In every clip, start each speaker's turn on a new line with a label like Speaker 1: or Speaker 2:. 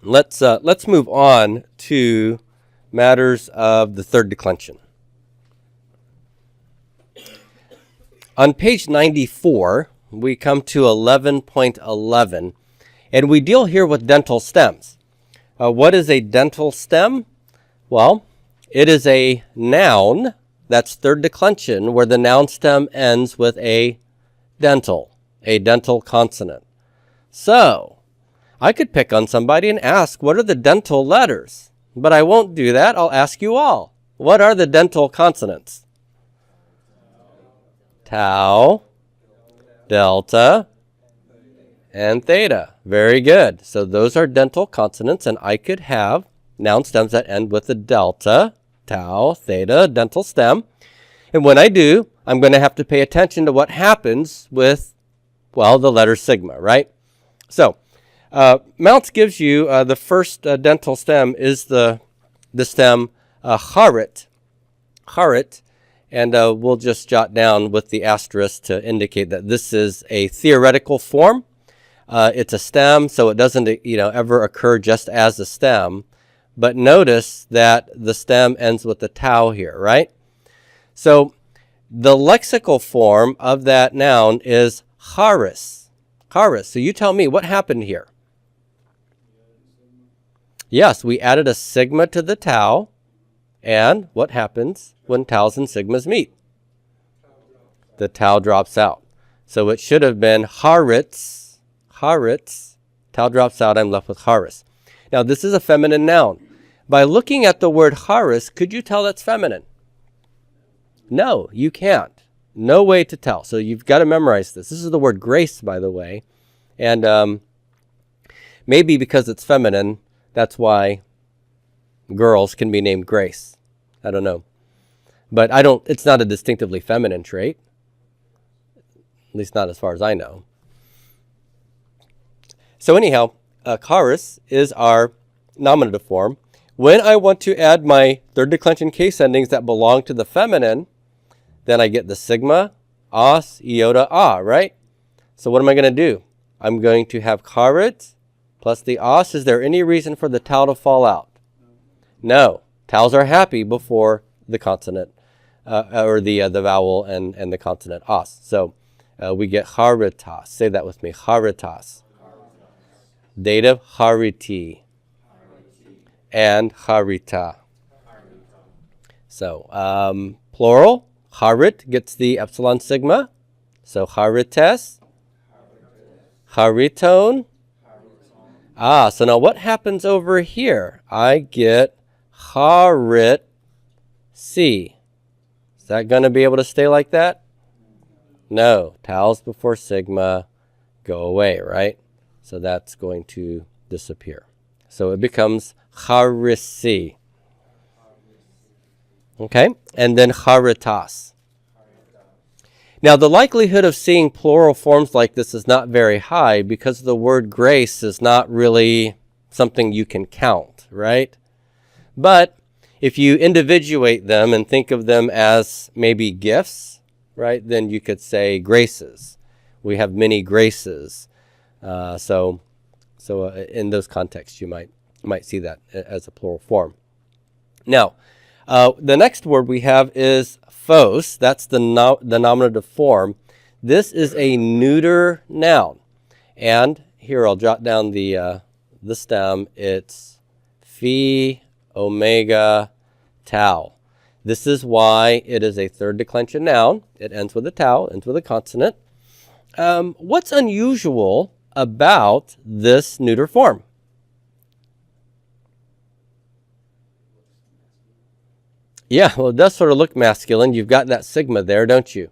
Speaker 1: Let's move on to matters of the third declension. On page 94, we come to 11.11, and we deal here with dental stems. What is a dental stem? Well, it is a noun that's third declension where the noun stem ends with a dental consonant. So, I could pick on somebody and ask, what are the dental letters? But I won't do that. I'll ask you all. What are the dental consonants? Tau, delta, and theta. Very good. So those are dental consonants, and I could have noun stems that end with a delta, tau, theta, dental stem. And when I do, I'm going to have to pay attention to what happens with, well, the letter sigma, right? So, Mounce gives you the first dental stem is the stem charet, and we'll just jot down with the asterisk to indicate that this is a theoretical form. It's a stem, so it doesn't ever occur just as a stem. But notice that the stem ends with the tau here, right? So the lexical form of that noun is charis. So you tell me, what happened here? Yes, we added a sigma to the tau. And what happens when taus and sigmas meet? The tau drops out. So it should have been charits. Tau drops out, I'm left with charis. Now this is a feminine noun. By looking at the word charis, could you tell it's feminine? No, you can't. No way to tell. So you've got to memorize this. This is the word grace, by the way. And maybe because it's feminine, that's why girls can be named Grace. I don't know. But it's not a distinctively feminine trait. At least not as far as I know. So anyhow, charis is our nominative form. When I want to add my third declension case endings that belong to the feminine, then I get the sigma, os, iota, a, right? So what am I going to do? I'm going to have charit plus the os. Is there any reason for the tau to fall out? No. Taus are happy before the consonant, or the vowel and the consonant os. So we get charitas. Say that with me. Charitas. Dative chariti. And charita. So plural, charit gets the epsilon sigma. So charites. Chariton. So now what happens over here? I get charit C. Is that going to be able to stay like that? No. Taus before sigma go away, right? So that's going to disappear. So it becomes charisi. Okay? And then charitas. Now, the likelihood of seeing plural forms like this is not very high because the word grace is not really something you can count, right? But if you individuate them and think of them as maybe gifts, right, then you could say graces. We have many graces. So in those contexts, you might see that as a plural form. Now, the next word we have is phos. That's the nominative form. This is a neuter noun. And here I'll jot down the stem. It's phi, omega, tau. This is why it is a third declension noun. It ends with a tau, ends with a consonant. What's unusual about this neuter form? Yeah, well, it does sort of look masculine. You've got that sigma there, don't you?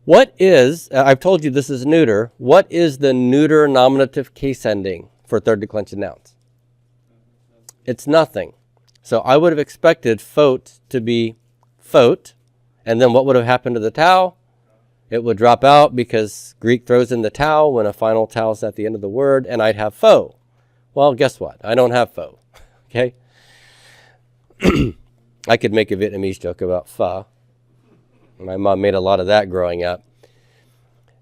Speaker 1: What is, I've told you this is neuter. What is the neuter nominative case ending for third declension nouns? It's nothing. So I would have expected phote to be phote. And then what would have happened to the tau? It would drop out because Greek throws in the tau when a final tau is at the end of the word, and I'd have pho. Well, guess what? I don't have pho. Okay? I could make a Vietnamese joke about pho. My mom made a lot of that growing up.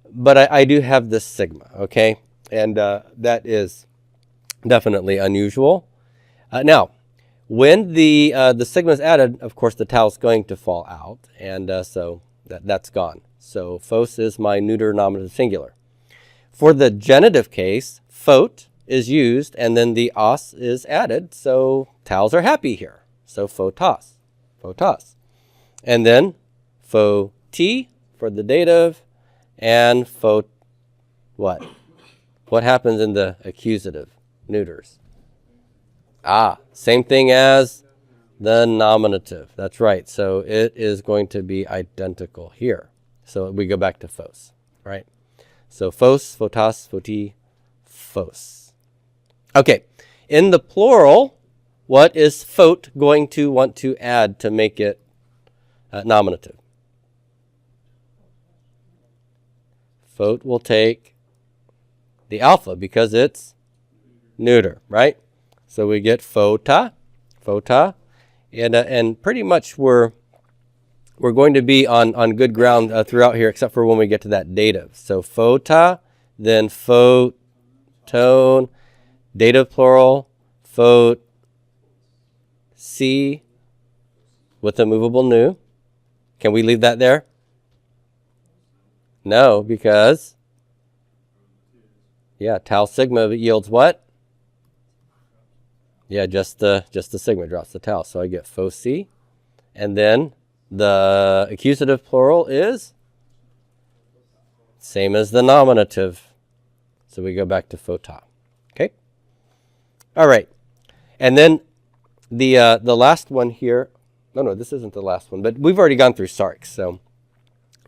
Speaker 1: But I do have this sigma, okay? And that is Definitely unusual. Now, when the sigma is added, of course, the tau is going to fall out, and so that's gone. So phos is my neuter nominative singular. For the genitive case, phot is used, and then the os is added, so taus are happy here. So photos, photos. And then photi for the dative, and phot what? What happens in the accusative neuters? Same thing as the nominative. That's right. So it is going to be identical here. So we go back to phos, right? So phos, photos, photi, phos. Okay. In the plural, what is phot going to want to add to make it nominative? Phot will take the alpha because it's neuter, right? So we get phota, phota, and pretty much we're going to be on good ground throughout here, except for when we get to that dative. So phota, then photone, dative plural, phot, c, with a movable nu. Can we leave that there? No, because tau sigma yields what? Yeah, just the sigma drops the tau. So I get phoc, and then the accusative plural is same as the nominative. So we go back to phota. Okay. All right, and then the last one here. No, this isn't the last one, but we've already gone through sarx, so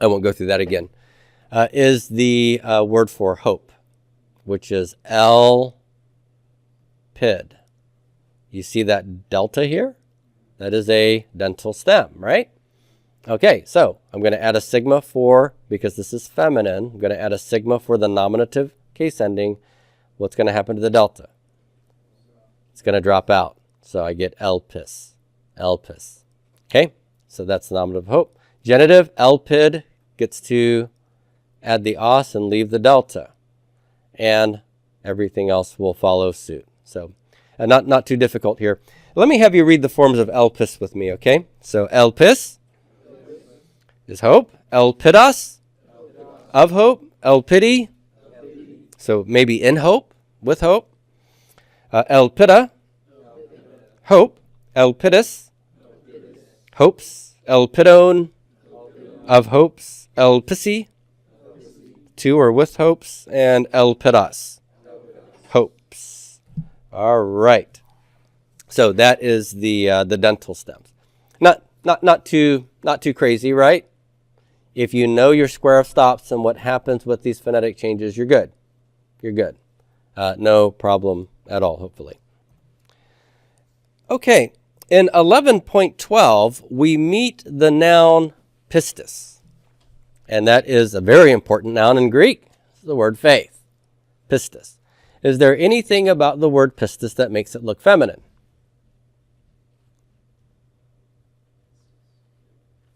Speaker 1: I won't go through that again. Is the word for hope, which is L-pid. You see that delta here? That is a dental stem, right? Okay, so I'm going to add a sigma for, because this is feminine, I'm going to add a sigma for the nominative case ending. What's going to happen to the delta? It's going to drop out. So I get elpis, elpis. Okay, so that's the nominative hope. Genitive, elpid, gets to add the os and leave the delta. And everything else will follow suit. So not too difficult here. Let me have you read the forms of elpis with me, okay? So elpis is hope. Elpidos, of hope. Elpidi, so maybe in hope, with hope. Elpida, hope. Elpidus, hopes. Elpidone, of hopes. Elpisi, to or with hopes. And elpidos, hopes. All right. So that is the dental stems. Not too crazy, right? If you know your square of stops and what happens with these phonetic changes, you're good. You're good. No problem at all, hopefully. Okay, in 11.12, we meet the noun pistis. And that is a very important noun in Greek. It's the word faith. Pistis. Is there anything about the word pistis that makes it look feminine?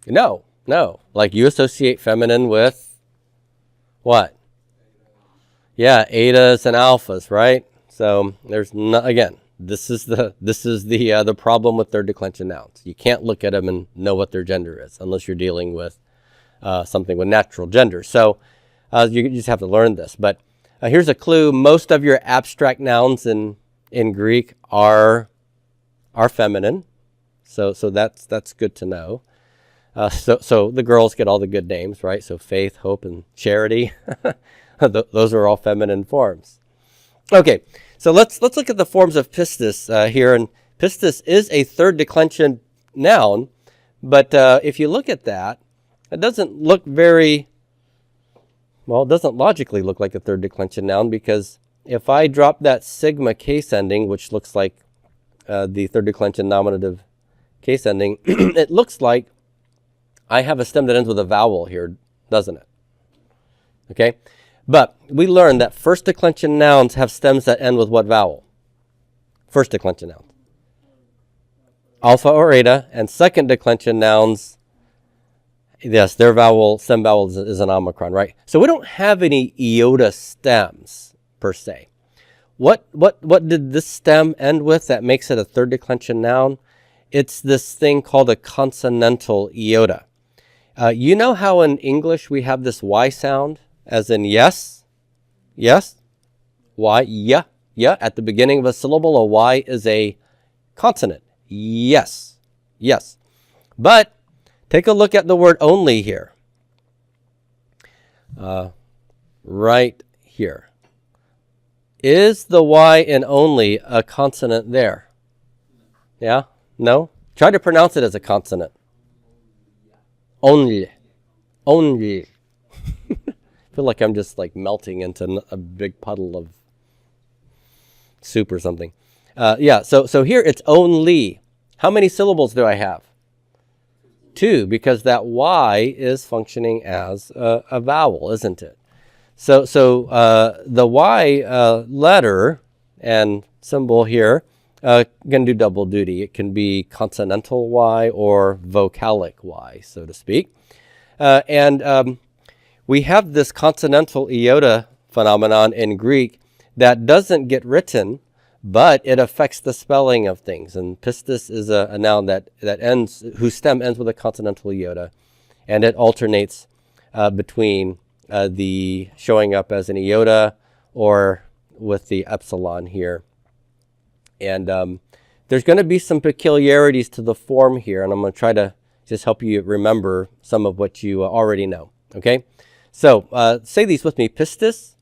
Speaker 1: No. Like you associate feminine with what? Yeah, etas and alphas, right? So there's not, again, this is the problem with third declension nouns. You can't look at them and know what their gender is unless you're dealing with something with natural gender. So you just have to learn this. But here's a clue. Most of your abstract nouns in Greek are feminine. So that's good to know. So the girls get all the good names, right? So faith, hope, and charity. Those are all feminine forms. Okay, so let's look at the forms of pistis here. And pistis is a third declension noun, but if you look at that, it doesn't look very, well, it doesn't logically look like a third declension noun, because if I drop that sigma case ending, which looks like the third declension nominative case ending, it looks like I have a stem that ends with a vowel here, doesn't it? Okay, but we learned that first declension nouns have stems that end with what vowel? First declension nouns. Alpha or eta, and second declension nouns, yes, their vowel, stem vowel is an omicron, right? So we don't have any iota stems per se. what did this stem end with that makes it a third declension noun? It's this thing called a consonantal iota. You know how in English we have this Y sound, as in yes, yes, Y, yeah, yeah. At the beginning of a syllable, a Y is a consonant. Yes, yes. But take a look at the word only here. Right here. Is the Y in only a consonant there? Yeah? No? Try to pronounce it as a consonant. Only. Only. I feel like I'm just like melting into a big puddle of soup or something. Yeah, so here it's only. How many syllables do I have? 2, because that Y is functioning as a vowel, isn't it? So the Y letter and symbol here can do double duty. It can be consonantal Y or vocalic Y, so to speak. And we have this consonantal iota phenomenon in Greek that doesn't get written, but it affects the spelling of things. And pistis is a noun that ends, whose stem ends with a consonantal iota, and it alternates between the showing up as an iota or with the epsilon here. And there's going to be some peculiarities to the form here, and I'm going to try to just help you remember some of what you already know. Okay, so say these with me. Pistis.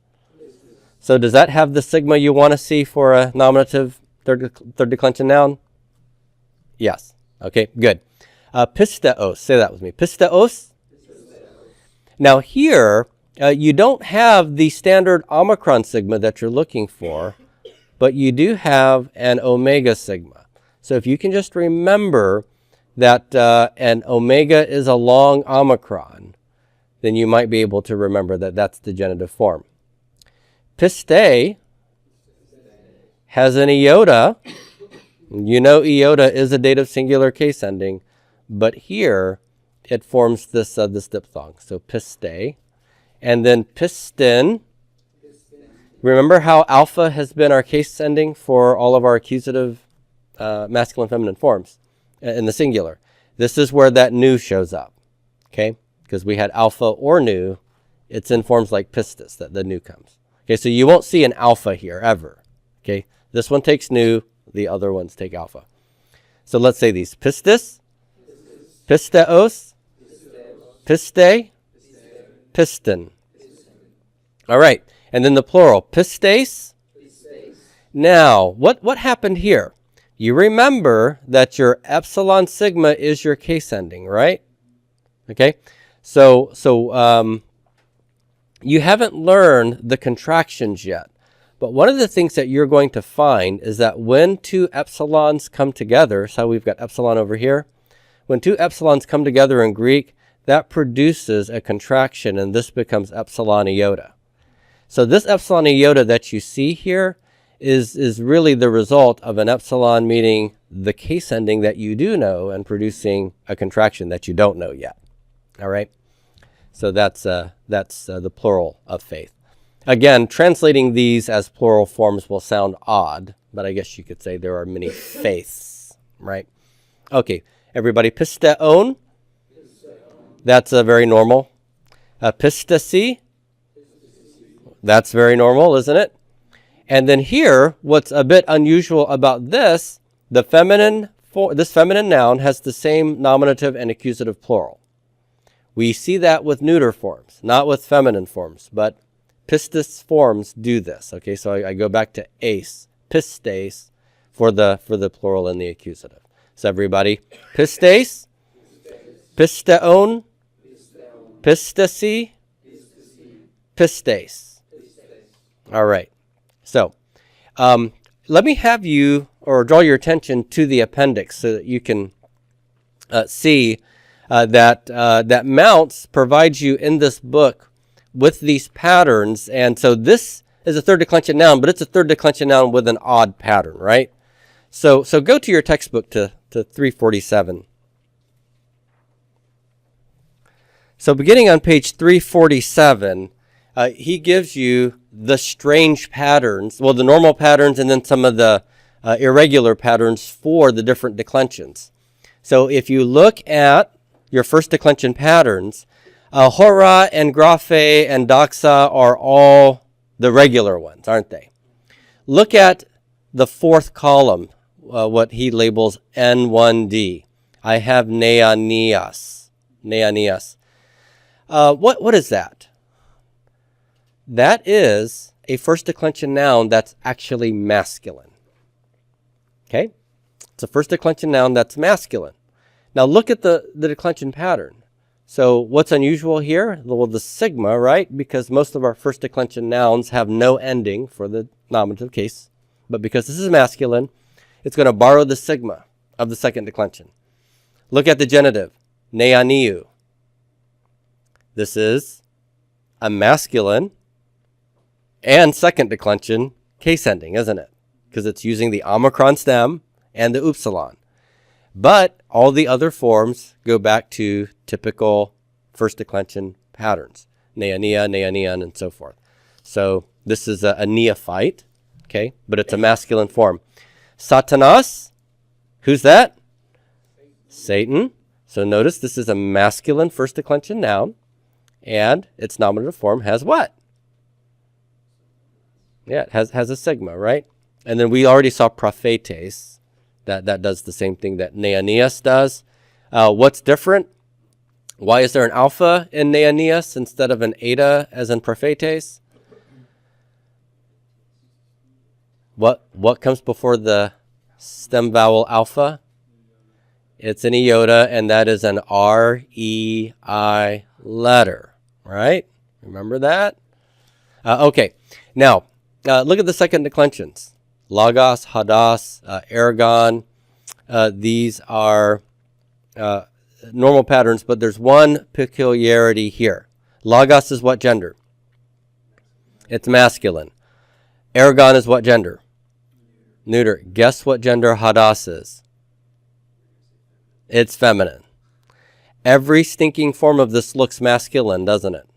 Speaker 1: So does that have the sigma you want to see for a nominative third declension noun? Yes. Okay, good. Pisteos. Say that with me. Pisteos. Now here, you don't have the standard omicron sigma that you're looking for, but you do have an omega sigma. So if you can just remember that an omega is a long omicron, then you might be able to remember that that's the genitive form. Piste has an iota. You know iota is a dative singular case ending, but here it forms this diphthong. So piste. And then piston. Remember how alpha has been our case ending for all of our accusative masculine feminine forms in the singular. This is where that nu shows up, okay? Because we had alpha or nu. It's in forms like pistis that the nu comes. Okay, so you won't see an alpha here ever. Okay, this one takes nu, the other ones take alpha. So let's say these. Pistis, pisteos, piste, piston. All right, and then the plural, pistes. Now, what happened here? You remember that your epsilon sigma is your case ending, right? Okay, so you haven't learned the contractions yet. But one of the things that you're going to find is that when two epsilons come together, so we've got epsilon over here, when two epsilons come together in Greek, that produces a contraction, and this becomes epsilon iota. So this epsilon iota that you see here is really the result of an epsilon meeting the case ending that you do know and producing a contraction that you don't know yet. All right? So that's the plural of faith. Again, translating these as plural forms will sound odd, but I guess you could say there are many faiths, right? Okay, everybody, pisteon. That's very normal. Pistesi. That's very normal, isn't it? And then here, what's a bit unusual about this, this feminine noun has the same nominative and accusative plural. We see that with neuter forms, not with feminine forms, but pistis forms do this. Okay, so I go back to ace, pistes, for the plural and the accusative. So everybody, pistes, pisteon, pistesi, pistes. All right. So let me have you, or draw your attention to the appendix so that you can see that Mounce provides you in this book with these patterns. And so this is a third declension noun, but it's a third declension noun with an odd pattern, right? So go to your textbook to 347. So beginning on page 347, he gives you the strange patterns, well, the normal patterns and then some of the irregular patterns for the different declensions. So if you look at your first declension patterns, hora and graphe and doxa are all the regular ones, aren't they? Look at the fourth column, what he labels N1D. I have neanias. Neanias. What is that? That is a first declension noun that's actually masculine. Okay? It's a first declension noun that's masculine. Now look at the declension pattern. So what's unusual here? Well, the sigma, right? Because most of our first declension nouns have no ending for the nominative case. But because this is masculine, it's going to borrow the sigma of the second declension. Look at the genitive, neaniu. This is a masculine and second declension case ending, isn't it? Because it's using the omicron stem and the upsilon. But all the other forms go back to typical first declension patterns. Neania, neanian, and so forth. So this is a neophyte, okay? But it's a masculine form. Satanas, who's that? Satan. So notice this is a masculine first declension noun. And its nominative form has what? Yeah, it has a sigma, right? And then we already saw prophetes. That does the same thing that neanias does. What's different? Why is there an alpha in neanias instead of an eta as in prophetes? What comes before the stem vowel alpha? It's an iota, and that is an R-E-I letter, right? Remember that? Okay, now look at the second declensions. Logos, hadas, ergon. These are normal patterns, but there's one peculiarity here. Logos is what gender? It's masculine. Ergon is what gender? Neuter. Guess what gender hadas is? It's feminine. Every stinking form of this looks masculine, doesn't it?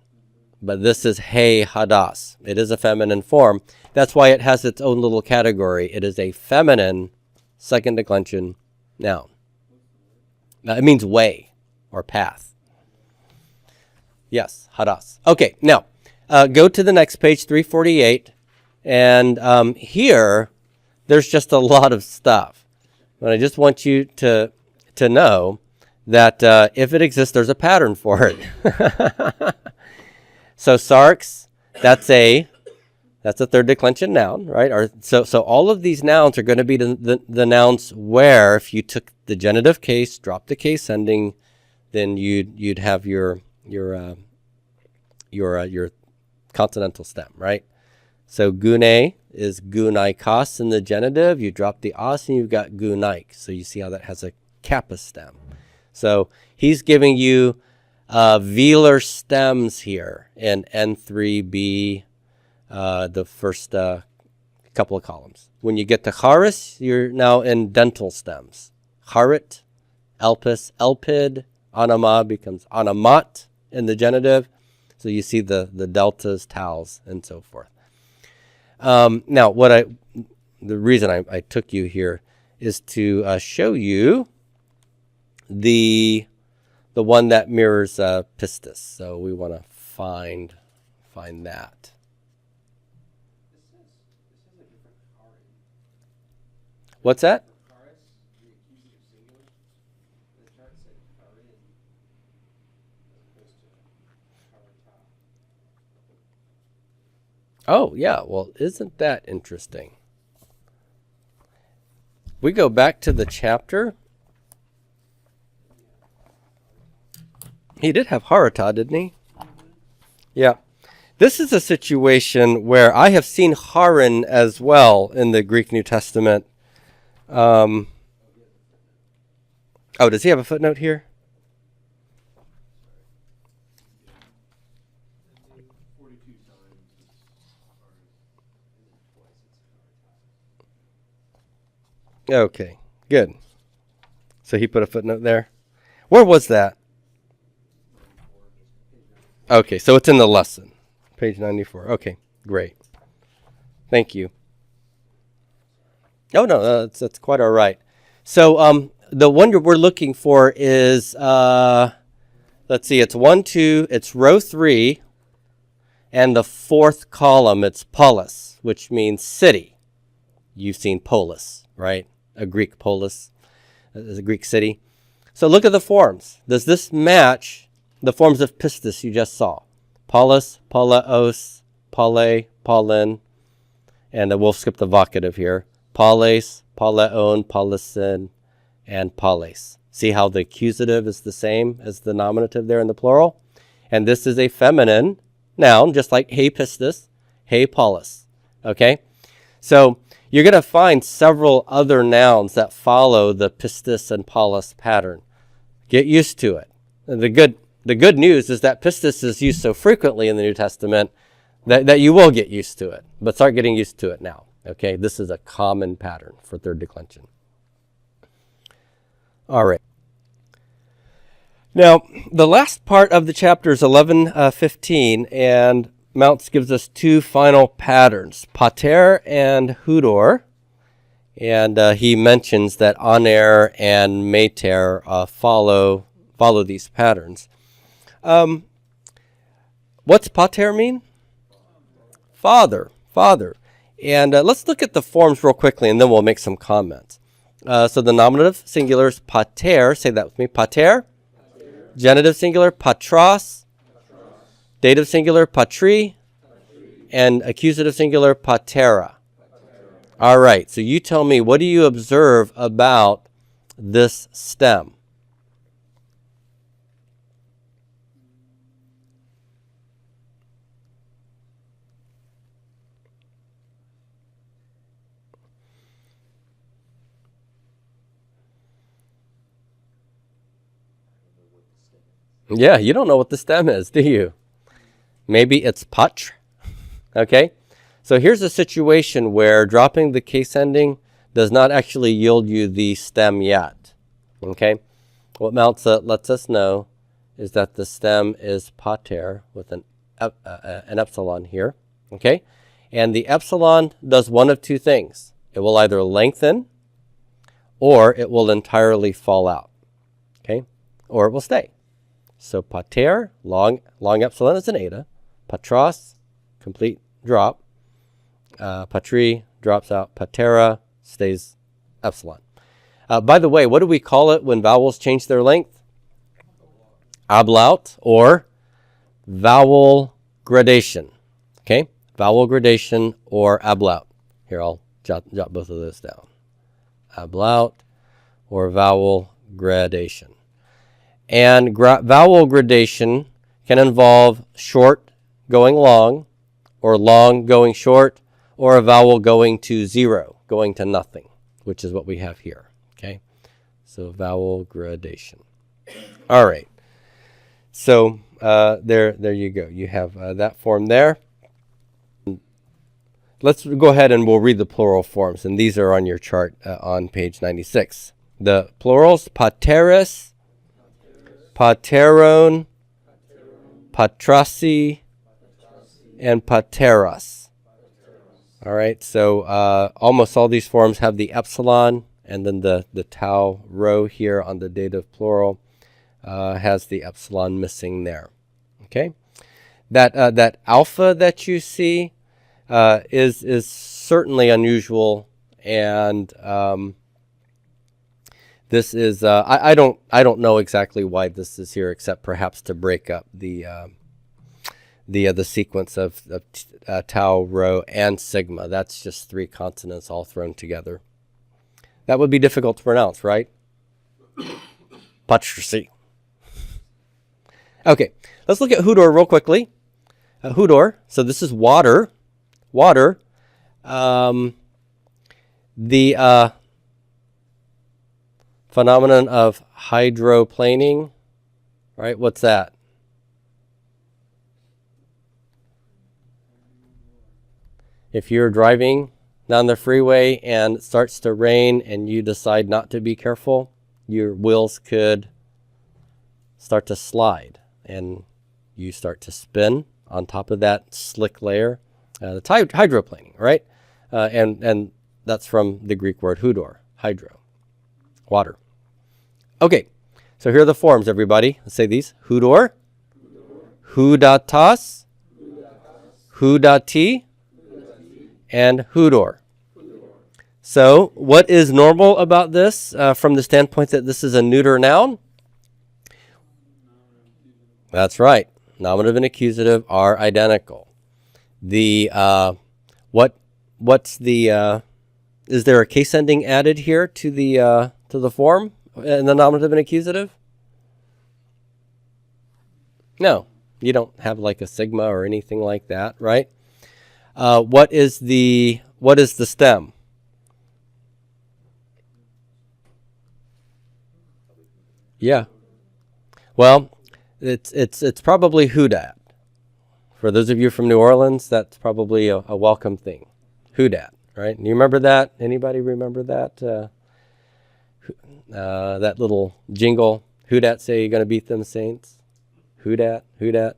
Speaker 1: But this is hey hadas. It is a feminine form. That's why it has its own little category. It is a feminine second declension noun. Now, it means way or path. Yes, hadas. Okay, now go to the next page, 348. And here, there's just a lot of stuff. But I just want you to know that if it exists, there's a pattern for it. So sarx, that's a third declension noun, right? So all of these nouns are going to be the nouns where if you took the genitive case, dropped the case ending, then you'd have your consonantal stem, right? So gune is gunaikos in the genitive. You drop the os and you've got gunaik. So you see how that has a kappa stem. So he's giving you velar stems here in N3B, the first couple of columns. When you get to charis, you're now in dental stems. Charit, elpis, elpid, anama becomes anamat in the genitive. So you see the deltas, tals, and so forth. Now, the reason I took you here is to show you the one that mirrors pistis. So we want to find that. What's that? Oh, yeah. Well, isn't that interesting? We go back to the chapter. He did have harata, didn't he? Yeah. This is a situation where I have seen harin as well in the Greek New Testament. Oh, does he have a footnote here? Okay, good. So he put a footnote there. Where was that? Okay, so it's in the lesson. Page 94. Okay, great. Thank you. Oh, no, that's quite all right. So the one we're looking for is, let's see, it's 1, 2, it's row 3, and the fourth column, it's polis, which means city. You've seen polis, right? A Greek polis is a Greek city. So look at the forms. Does this match the forms of pistis you just saw? Polis, polaos, pole, pollen, and we'll skip the vocative here. Polis, polaon, polisin, and polis. See how the accusative is the same as the nominative there in the plural? And this is a feminine noun, just like hey pistis, hey polis. Okay? So you're going to find several other nouns that follow the pistis and polis pattern. Get used to it. The good news is that pistis is used so frequently in the New Testament that you will get used to it. But start getting used to it now. Okay? This is a common pattern for third declension. All right. Now, the last part of the chapter is 11:15, and Mounce gives us two final patterns, pater and hudor, and he mentions that aner and mater follow these patterns. What's pater mean? Father. And let's look at the forms real quickly, and then we'll make some comments. So the nominative singular is pater. Say that with me. Pater. Genitive singular, patros. Dative singular, patri. And accusative singular, patera. All right, so you tell me, what do you observe about this stem? Yeah, you don't know what the stem is, do you? Maybe it's patr. Okay? So here's a situation where dropping the case ending does not actually yield you the stem yet. Okay? What Mounce lets us know is that the stem is pater with an epsilon here. Okay? And the epsilon does one of two things. It will either lengthen or it will entirely fall out. Okay? Or it will stay. So pater, long epsilon is an eta. Patros, complete drop. Patri drops out. Patera stays epsilon. By the way, what do we call it when vowels change their length? Ablaut or vowel gradation. Okay? Vowel gradation or ablaut. Here, I'll jot both of those down. Ablaut or vowel gradation. And vowel gradation can involve short going long, or long going short, or a vowel going to zero, going to nothing, which is what we have here. Okay, so vowel gradation. All right. So there you go. You have that form there. Let's go ahead and we'll read the plural forms, and these are on your chart on page 96. The plurals: pateris, pateron, patrasi, and pateras. All right, so almost all these forms have the epsilon, and then the tau row here on the dative plural has the epsilon missing there. Okay, that alpha that you see is certainly unusual, and this is I don't know exactly why this is here, except perhaps to break up the sequence of tau, rho, and sigma. That's just three consonants all thrown together. That would be difficult to pronounce, right? Patrasi. Okay, let's look at hudor real quickly. Hudor. So this is water. Water. The phenomenon of hydroplaning, right? What's that? If you're driving down the freeway and it starts to rain and you decide not to be careful, your wheels could start to slide and you start to spin on top of that slick layer. That's hydroplaning, right? and that's from the Greek word hudor, hydro, water. Okay, so here are the forms, everybody. Let's say these. Hudor, hudatas, hudati, and hudor. So what is normal about this from the standpoint that this is a neuter noun? That's right. Nominative and accusative are identical. The what's the is there a case ending added here to the form in the nominative and accusative? No, you don't have like a sigma or anything like that, right? What is the stem? Yeah. Well, it's probably hudat. For those of you from New Orleans, that's probably a welcome thing. Hudat, right? And you remember that? Anybody remember that? That little jingle, Hudat say you're going to beat them Saints? Hudat, Hudat.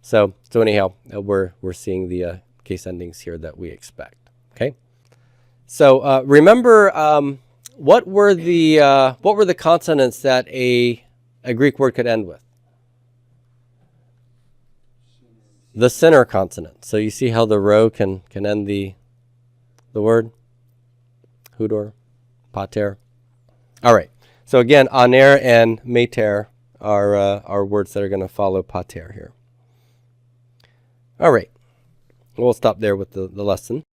Speaker 1: So anyhow, we're seeing the case endings here that we expect. Okay. So remember, what were the consonants that a Greek word could end with? The center consonant. So you see how the rho can end the word? Hudor, pater. All right. So again, aner and mater are words that are going to follow pater here. All right. We'll stop there with the lesson.